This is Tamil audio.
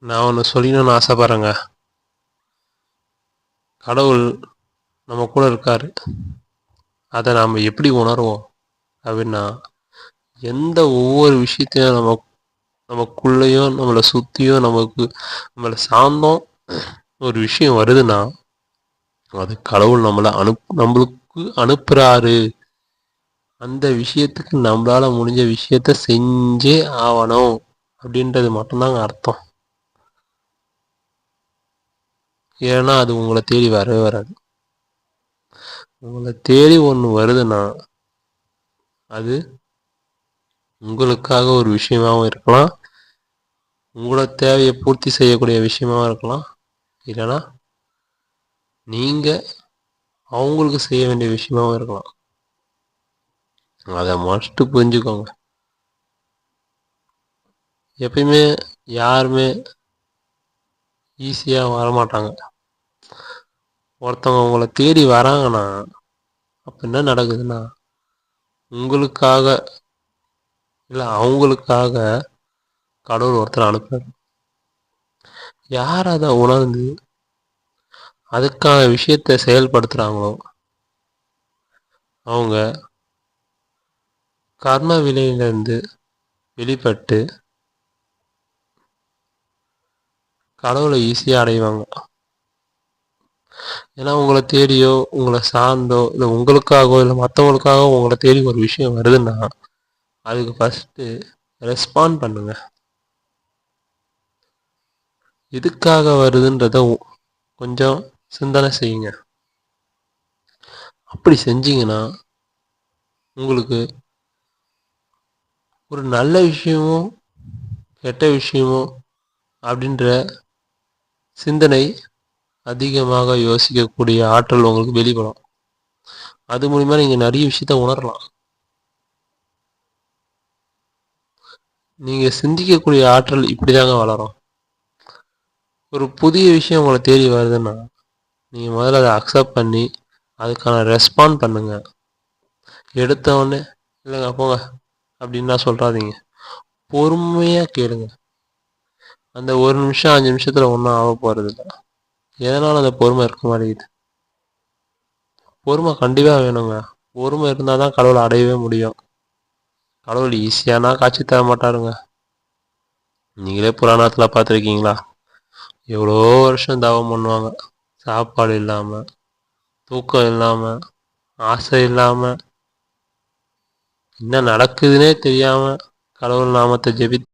நான் ஒன்று சொல்லணும்னு ஆசைப்பட்றேங்க. கடவுள் நம்ம கூட இருக்காரு. அதை நாம் எப்படி உணர்வோம் அப்படின்னா, எந்த ஒவ்வொரு விஷயத்தையும் நமக்குள்ளேயும் நம்மளை சுற்றியும் நம்மளை சார்ந்தோம் ஒரு விஷயம் வருதுன்னா, அது கடவுள் நம்மளுக்கு அனுப்புகிறாரு. அந்த விஷயத்துக்கு நம்மளால முடிஞ்ச விஷயத்த செஞ்சே ஆகணும் அப்படின்றது மட்டும்தாங்க அர்த்தம். ஏன்னா அது உங்களை தேடி வரவே வராது. உங்களை தேடி ஒன்று வருதுன்னா அது உங்களுக்காக ஒரு விஷயமாகவும் இருக்கலாம், உங்களோட தேவையை பூர்த்தி செய்யக்கூடிய விஷயமாகவும் இருக்கலாம், இல்லைன்னா நீங்கள் அவங்களுக்கு செய்ய வேண்டிய விஷயமாகவும் இருக்கலாம். அதை மஸ்ட்டு புரிஞ்சுக்கோங்க. எப்பயுமே யாருமே ஈஸியாக வரமாட்டாங்க. ஒருத்தவங்க உங்களை தேடி வராங்கன்னா அப்போ என்ன நடக்குதுன்னா, உங்களுக்காக இல்லை அவங்களுக்காக கடவுள் ஒருத்தர் அனுப்புறாரு. யார் அதை உணர்ந்து அதுக்கான விஷயத்தை செயல்படுத்துகிறாங்களோ அவங்க கர்ம வினையிலிருந்து வெளிப்பட்டு கடவுளை ஈஸியாக அடைவாங்க. ஏன்னா உங்களை தேடியோ உங்களை சார்ந்தோ இல்லை உங்களுக்காகவோ இல்லை மற்றவங்களுக்காகவோ உங்களை தேடி ஒரு விஷயம் வருதுன்னா அதுக்கு ஃபஸ்ட்டு ரெஸ்பாண்ட் பண்ணுங்க. எதுக்காக வருதுன்றத கொஞ்சம் சிந்தனை செய்யுங்க. அப்படி செஞ்சீங்கன்னா உங்களுக்கு ஒரு நல்ல விஷயமோ கெட்ட விஷயமோ அப்படின்ற சிந்தனை அதிகமாக யோசிக்கக்கூடிய ஆற்றல் உங்களுக்கு வெளிப்படும். அது மூலிமா நீங்கள் நிறைய விஷயத்த உணரலாம். நீங்கள் சிந்திக்கக்கூடிய ஆற்றல் இப்படி தாங்க வளரும். ஒரு புதிய விஷயம் உங்களை தேடி வருதுன்னா நீங்கள் முதல்ல அதை அக்செப்ட் பண்ணி அதுக்கான ரெஸ்பாண்ட் பண்ணுங்க. எடுத்தவொடனே இல்லைங்க போங்க அப்படின்னா சொல்கிறாதீங்க. பொறுமையாக கேளுங்க. அந்த 1 நிமிஷம் 5 நிமிஷத்தில் ஒன்றும் ஆக போகிறது இல்லை. எதனால் அந்த பொறுமை இருக்க மாட்டேங்குது? பொறுமை கண்டிப்பாக வேணுங்க. பொறுமை இருந்தால் தான் கடவுளை அடையவே முடியும். கடவுள் ஈஸியானா காட்சி தர மாட்டாருங்க. நீங்களே புராணத்தில் பார்த்துருக்கீங்களா? எவ்வளோ வருஷம் தவம் பண்ணுவாங்க, சாப்பாடு இல்லாமல், தூக்கம் இல்லாமல், ஆசை இல்லாமல், என்ன நடக்குதுன்னே தெரியாமல் கடவுள் நாமத்தை ஜெபித்து